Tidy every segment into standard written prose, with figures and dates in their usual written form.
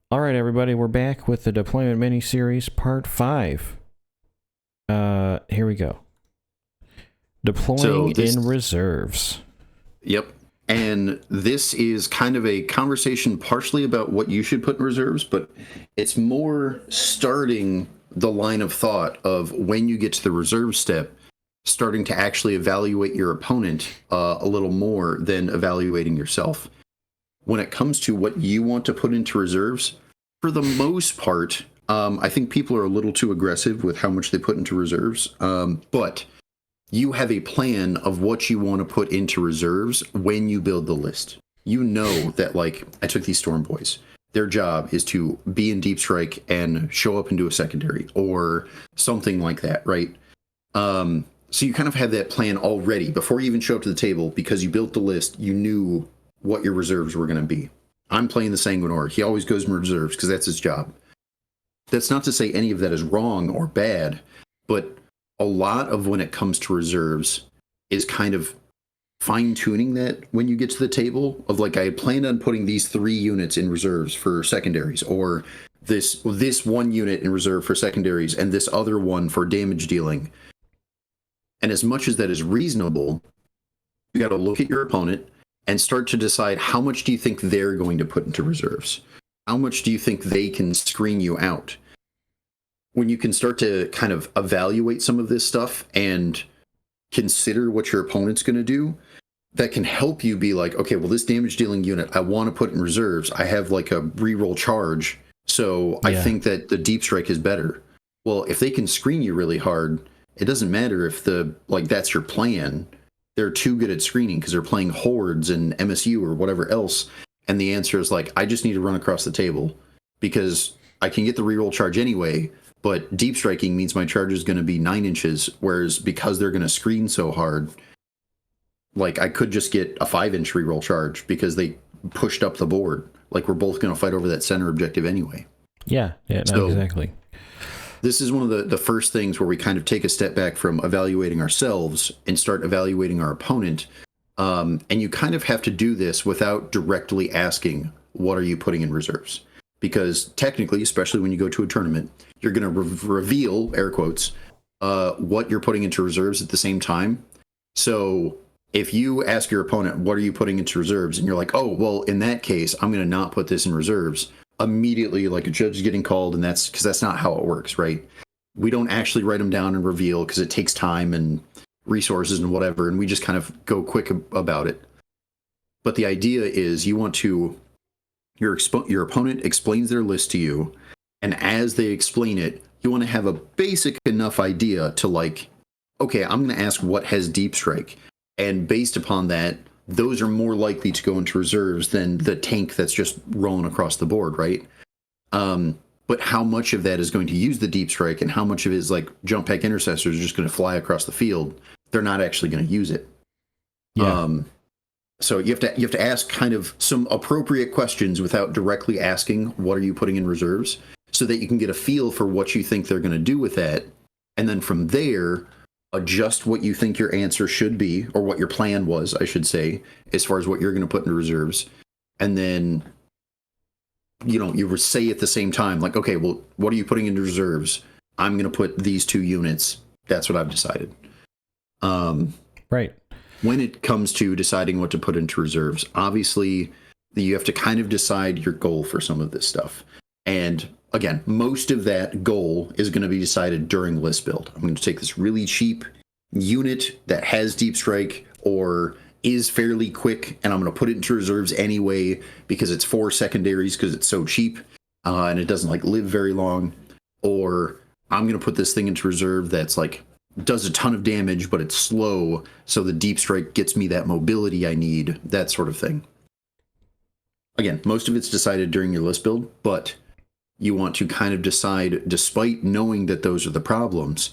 All right, everybody, we're back with the deployment mini series part 5. Here we go. So Deploying this, in reserves. yep. And this is kind of a conversation partially about what you should put in reserves, but it's more starting the line of thought of when you get to the reserve step, starting to actually evaluate your opponent a little more than evaluating yourself. When it comes to what you want to put into reserves, for the most part, I think people are a little too aggressive with how much they put into reserves. But you have a plan of what you want to put into reserves when you build the list. You know that, like, I took these Storm Boys. Their job is to be in Deep Strike and show up and do a secondary or something like that, right? So you kind of have that plan already before you even show up to the table because you built the list. You knew what your reserves were going to be. I'm playing the Sanguinor. He always goes in reserves because that's his job. That's not to say any of that is wrong or bad, but a lot of when it comes to reserves is kind of fine tuning that when you get to the table of like, I had planned on putting these 3 units in reserves for secondaries, or this one unit in reserve for secondaries and this other one for damage dealing. And as much as that is reasonable, you got to look at your opponent and start to decide how much do you think they're going to put into reserves? How much do you think they can screen you out? When you can start to kind of evaluate some of this stuff and consider what your opponent's going to do, that can help you be like, okay, well, this damage dealing unit I want to put in reserves. I have like a reroll charge, so I think that the deep strike is better. Well, if they can screen you really hard, it doesn't matter if that's your plan. They're too good at screening because they're playing hordes and MSU or whatever else. And the answer is like, I just need to run across the table because I can get the reroll charge anyway. But deep striking means my charge is going to be 9 inches, whereas because they're going to screen so hard, like I could just get a 5-inch reroll charge because they pushed up the board. Like we're both going to fight over that center objective anyway. Yeah, no, exactly. This is one of the first things where we kind of take a step back from evaluating ourselves and start evaluating our opponent. And you kind of have to do this without directly asking, what are you putting in reserves? Because technically, especially when you go to a tournament, you're going to reveal, air quotes, what you're putting into reserves at the same time. So if you ask your opponent, what are you putting into reserves? And you're like, oh, well, in that case, I'm going to not put this in reserves. Immediately, like a judge is getting called, and that's because that's not how it works, right? We don't actually write them down and reveal because it takes time and resources and whatever, and we just kind of go quick about it. But the idea is you want to, your opponent explains their list to you, and as they explain it, you want to have a basic enough idea to like, okay, I'm going to ask what has deep strike, and based upon that, those are more likely to go into reserves than the tank that's just rolling across the board, right? But how much of that is going to use the deep strike and how much of it is like jump pack intercessors are just going to fly across the field? They're not actually going to use it. Yeah. So you have to ask kind of some appropriate questions without directly asking what are you putting in reserves, so that you can get a feel for what you think they're going to do with that, and then from there adjust what you think your answer should be, or what your plan was, I should say, as far as what you're going to put into reserves. And then, you say at the same time, like, okay, well, what are you putting into reserves? I'm going to put these 2 units. That's what I've decided. Right. When it comes to deciding what to put into reserves, obviously, you have to kind of decide your goal for some of this stuff. And again, most of that goal is going to be decided during list build. I'm going to take this really cheap unit that has deep strike or is fairly quick, and I'm going to put it into reserves anyway because it's 4 secondaries because it's so cheap and it doesn't like live very long. Or I'm going to put this thing into reserve that's like does a ton of damage, but it's slow, so the deep strike gets me that mobility I need, that sort of thing. Again, most of it's decided during your list build, but you want to kind of decide, despite knowing that those are the problems,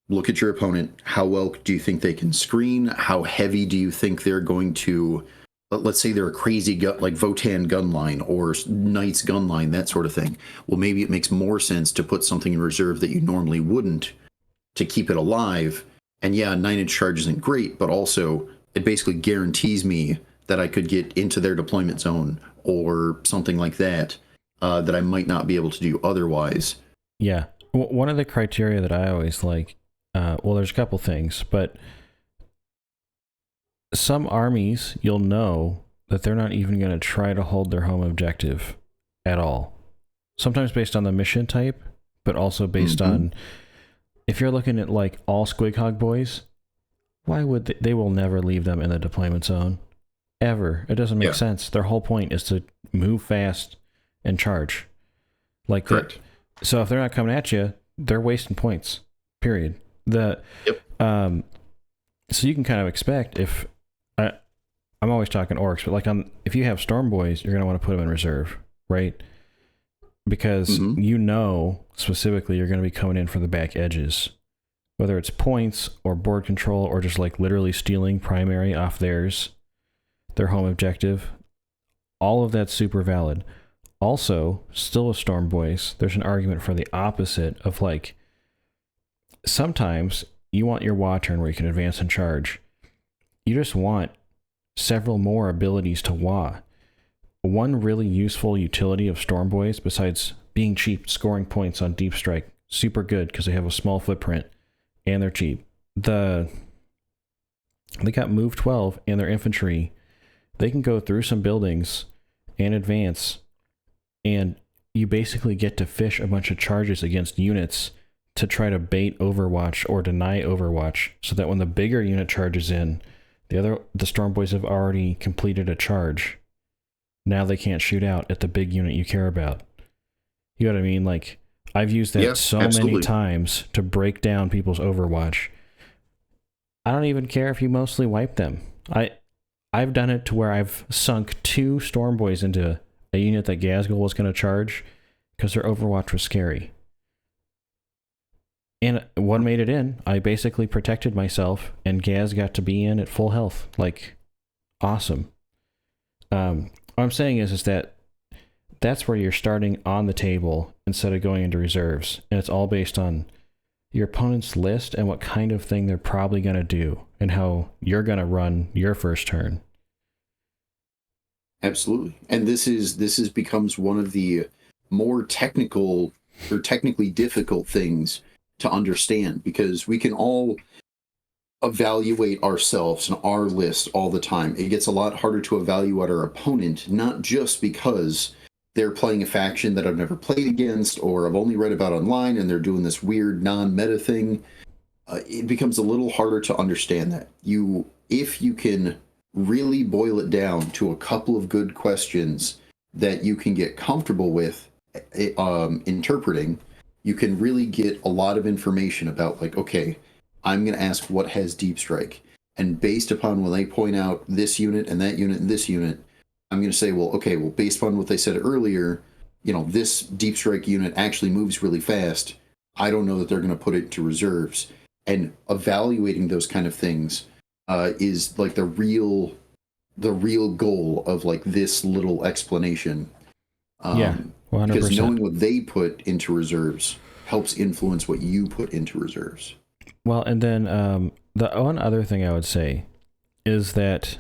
look at your opponent. How well do you think they can screen? How heavy do you think they're going to, let's say they're a crazy like Votann gun line or Knight's gun line, that sort of thing. Well, maybe it makes more sense to put something in reserve that you normally wouldn't to keep it alive. And yeah, 9-inch charge isn't great, but also it basically guarantees me that I could get into their deployment zone or something like that that I might not be able to do otherwise. Yeah. One of the criteria that I always like, well, there's a couple things, but some armies, you'll know that they're not even going to try to hold their home objective at all. Sometimes based on the mission type, but also based on, if you're looking at like all Squig Hog boys, why would they will never leave them in the deployment zone ever. It doesn't make sense. Their whole point is to move fast and charge. Like Correct. So if they're not coming at you, they're wasting points. Period. So you can kind of expect if I'm always talking orcs, but like if you have storm boys, you're going to want to put them in reserve, right? Because you know specifically you're going to be coming in for the back edges, whether it's points or board control or just like literally stealing primary off their home objective. All of that's super valid. Also, still with storm boys, there's an argument for the opposite of like, sometimes you want your WA turn where you can advance and charge. You just want several more abilities to WA. One really useful utility of storm boys, besides being cheap, scoring points on deep strike, super good because they have a small footprint and they're cheap. They got move 12 and their infantry. They can go through some buildings and advance, and you basically get to fish a bunch of charges against units to try to bait Overwatch or deny Overwatch, so that when the bigger unit charges in, the storm boys have already completed a charge. Now they can't shoot out at the big unit you care about. You know what I mean? Like, I've used that many times to break down people's Overwatch. I don't even care if you mostly wipe them. I've done it to where I've sunk 2 storm boys into a unit that Ghazghkull was going to charge because their Overwatch was scary. And one made it in. I basically protected myself, and Gaz got to be in at full health. Like, awesome. What I'm saying is that that's where you're starting on the table instead of going into reserves. And it's all based on your opponent's list and what kind of thing they're probably going to do and how you're going to run your first turn. Absolutely. And this becomes one of the more technical or technically difficult things to understand, because we can all evaluate ourselves and our list all the time. It gets a lot harder to evaluate our opponent, not just because they're playing a faction that I've never played against or I've only read about online and they're doing this weird non-meta thing. It becomes a little harder to understand that. If you can really boil it down to a couple of good questions that you can get comfortable with interpreting, you can really get a lot of information about, like, okay, I'm going to ask what has deep strike. And based upon when they point out this unit and that unit and this unit, I'm going to say, well, okay, well, based upon what they said earlier, this deep strike unit actually moves really fast. I don't know that they're going to put it to reserves. And evaluating those kind of things is like the real goal of like this little explanation. Yeah, 100%. Because knowing what they put into reserves helps influence what you put into reserves. Well, and then the one other thing I would say is that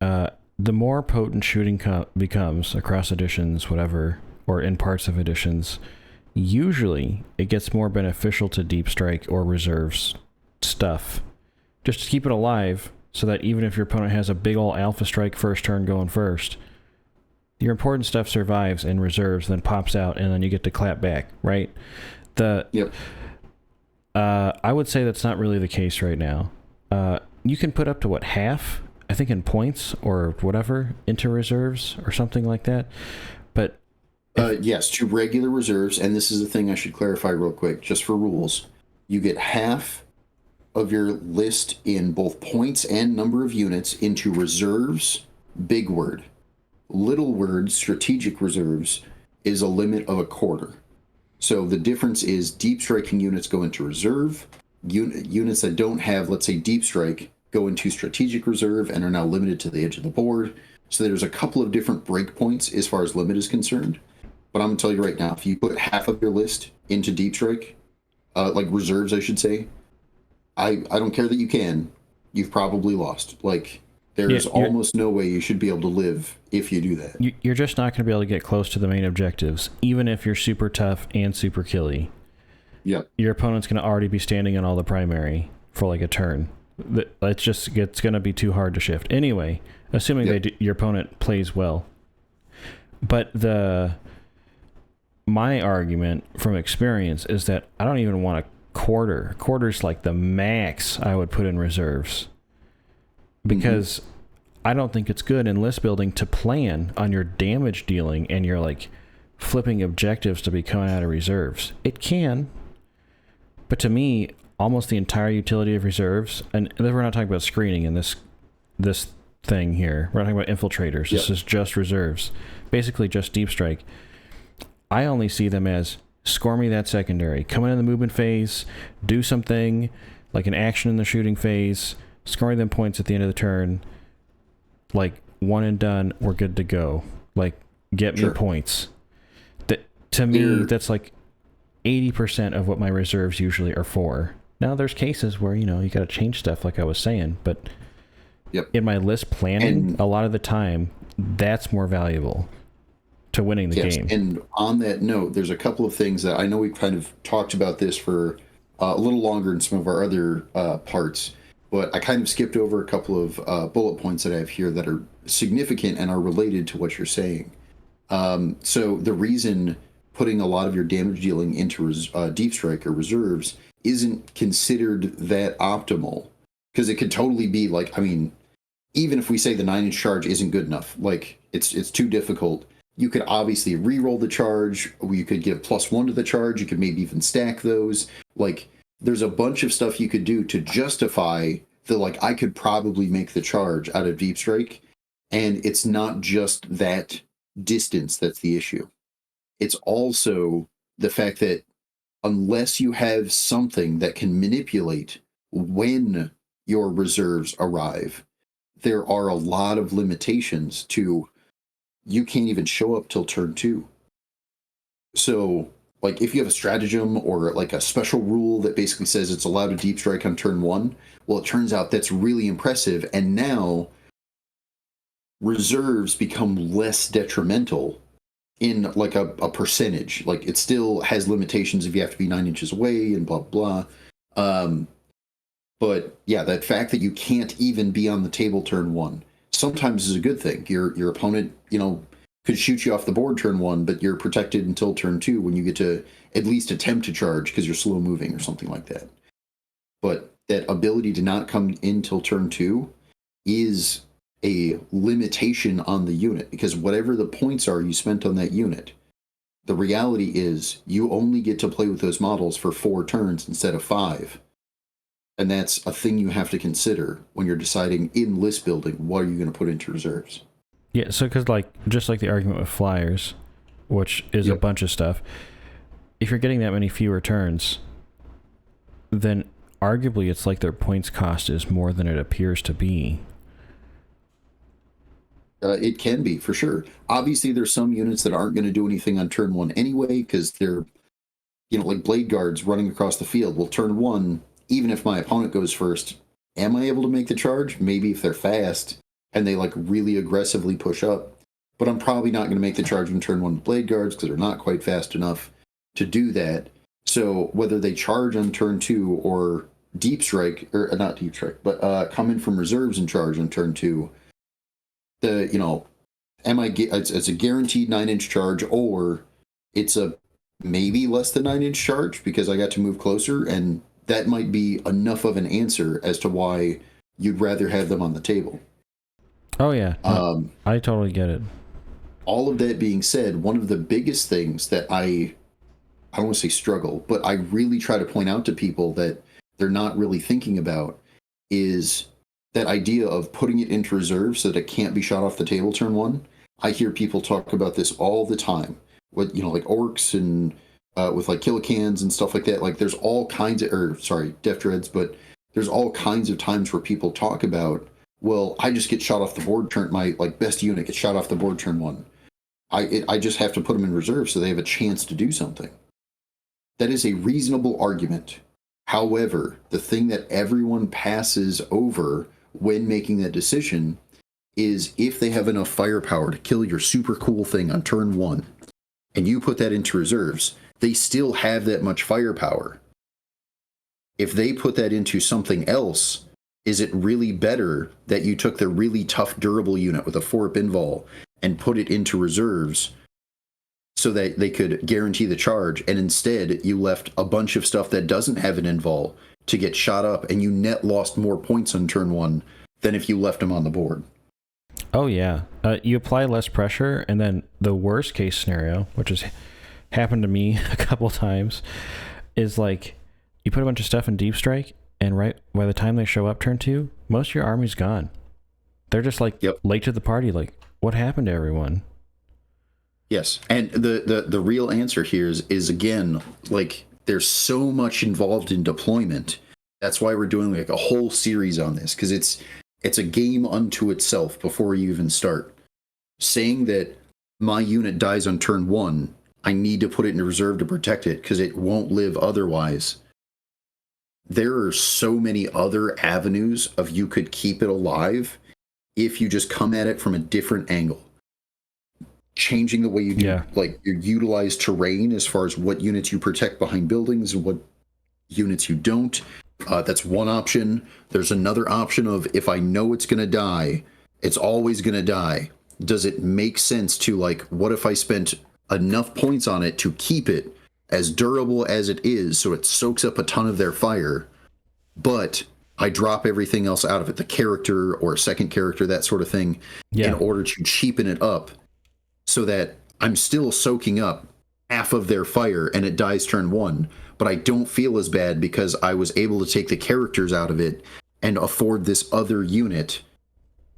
the more potent shooting becomes across editions, whatever, or in parts of editions, usually it gets more beneficial to deep strike or reserves stuff, just to keep it alive, so that even if your opponent has a big ol' alpha strike first turn going first, your important stuff survives in reserves, then pops out, and then you get to clap back, right? I would say that's not really the case right now. You can put up to half, I think, in points or whatever into reserves or something like that. But yes, to regular reserves, and this is the thing I should clarify real quick, just for rules. You get half of your list in both points and number of units into reserves, big word. Little word, strategic reserves, is a limit of a quarter. So the difference is deep striking units go into reserve. Units that don't have, let's say, deep strike go into strategic reserve and are now limited to the edge of the board. So there's a couple of different breakpoints as far as limit is concerned. But I'm going to tell you right now, if you put half of your list into deep strike, like reserves, I should say, I don't care that you can. You've probably lost. Like, There's you're, almost no way you should be able to live if you do that. you're just not going to be able to get close to the main objectives, even if you're super tough and super killy. Yep. Your opponent's going to already be standing on all the primary for like a turn. It's going to be too hard to shift. Anyway, assuming your opponent plays well. But my argument from experience is that I don't even want a quarter. Quarter's like the max I would put in reserves. Because I don't think it's good in list building to plan on your damage dealing and your like flipping objectives to be coming out of reserves. It can, but to me, almost the entire utility of reserves, and we're not talking about screening in this thing here. We're not talking about infiltrators. This is just reserves, basically just deep strike. I only see them as score me that secondary, come in the movement phase, do something like an action in the shooting phase, scoring them points at the end of the turn, like one and done, we're good to go. Like get me points. To me, that's like 80% of what my reserves usually are for. Now there's cases where, you got to change stuff like I was saying, but in my list planning, a lot of the time, that's more valuable to winning the game. And on that note, there's a couple of things that I know we've kind of talked about this for a little longer in some of our other parts, but I kind of skipped over a couple of bullet points that I have here that are significant and are related to what you're saying. So the reason putting a lot of your damage dealing into deep strike or reserves isn't considered that optimal, because it could totally be like, I mean, even if we say the 9-inch charge isn't good enough, like it's too difficult, you could obviously re-roll the charge, or you could give +1 to the charge, you could maybe even stack those. Like there's a bunch of stuff you could do to justify the, like, I could probably make the charge out of deep strike, and it's not just that distance that's the issue. It's also the fact that unless you have something that can manipulate when your reserves arrive, there are a lot of limitations to, you can't even show up till turn 2. So, like, if you have a stratagem or like a special rule that basically says it's allowed to deep strike on turn 1, well, it turns out that's really impressive, and now reserves become less detrimental in like a percentage. Like it still has limitations if you have to be 9 inches away and blah blah. But yeah, that fact that you can't even be on the table turn 1 sometimes is a good thing. Your opponent, could shoot you off the board turn 1, but you're protected until turn 2 when you get to at least attempt to charge because you're slow moving or something like that. But that ability to not come in till turn 2 is a limitation on the unit, because whatever the points are you spent on that unit, the reality is you only get to play with those models for 4 turns instead of 5. And that's a thing you have to consider when you're deciding in list building, what are you going to put into reserves? Yeah, so because just like the argument with flyers, which is a bunch of stuff, if you're getting that many fewer turns, then arguably it's like their points cost is more than it appears to be. It can be, for sure. Obviously, there's some units that aren't going to do anything on turn 1 anyway, because they're, like blade guards running across the field. Well, turn 1, even if my opponent goes first, am I able to make the charge? Maybe if they're fast and they like really aggressively push up. But I'm probably not going to make the charge in turn 1 with blade guards because they're not quite fast enough to do that. So whether they charge on turn 2 or deep strike, or not deep strike, but come in from reserves and charge on turn 2, it's a guaranteed 9-inch charge, or it's a maybe less than 9-inch charge because I got to move closer, and that might be enough of an answer as to why you'd rather have them on the table. Oh yeah, no, I totally get it. All of that being said, one of the biggest things that I don't want to say struggle, but I really try to point out to people that they're not really thinking about is that idea of putting it into reserve so that it can't be shot off the table turn 1. I hear people talk about this all the time with, like orcs and with like killicans and stuff like that. Like there's all kinds of, Death Dreads, but there's all kinds of times where people talk about, well, I just get shot off the board my like best unit gets shot off the board turn 1. I just have to put them in reserve so they have a chance to do something. That is a reasonable argument. However, the thing that everyone passes over when making that decision is if they have enough firepower to kill your super cool thing on turn 1, and you put that into reserves, they still have that much firepower. If they put that into something else, is it really better that you took the really tough durable unit with a 4-up invul and put it into reserves so that they could guarantee the charge, and instead you left a bunch of stuff that doesn't have an invul to get shot up, and you net lost more points on turn 1 than if you left them on the board? Oh yeah, you apply less pressure, and then the worst case scenario, which has happened to me a couple times, is like you put a bunch of stuff in deep strike, and right by the time they show up turn 2, most of your army's gone. They're just like late to the party. Like, what happened to everyone? Yes, and the real answer here is again, like, there's so much involved in deployment. That's why we're doing like a whole series on this, because it's a game unto itself before you even start. Saying that my unit dies on turn 1, I need to put it in reserve to protect it because it won't live otherwise. There are so many other avenues of you could keep it alive if you just come at it from a different angle. Changing the way you do, like, you utilize terrain as far as what units you protect behind buildings and what units you don't. That's one option. There's another option of, if I know it's going to die, it's always going to die. Does it make sense to, like, what if I spent enough points on it to keep it as durable as it is so it soaks up a ton of their fire, but I drop everything else out of it, the character or a second character, that sort of thing, in order to cheapen it up so that I'm still soaking up half of their fire and it dies turn 1, but I don't feel as bad because I was able to take the characters out of it and afford this other unit.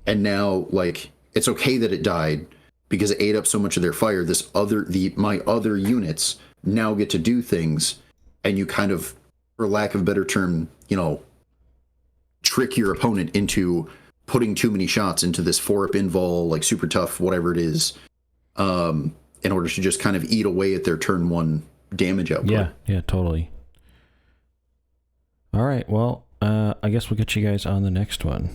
And now, like, it's okay that it died because it ate up so much of their fire. My other units now get to do things, and you kind of, for lack of a better term, trick your opponent into putting too many shots into this 4-up invul, like super tough, whatever it is, in order to just kind of eat away at their turn 1 damage output. Yeah, totally. All right, well, I guess we'll get you guys on the next one.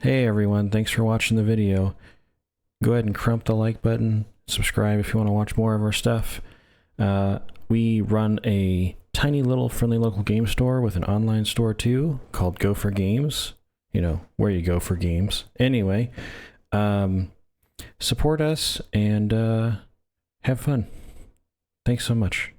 Hey everyone, thanks for watching the video. Go ahead and crump the like button, subscribe if you want to watch more of our stuff. We run a tiny little friendly local game store with an online store too, called Go for Games. Where you go for games. Anyway, support us and have fun. Thanks so much.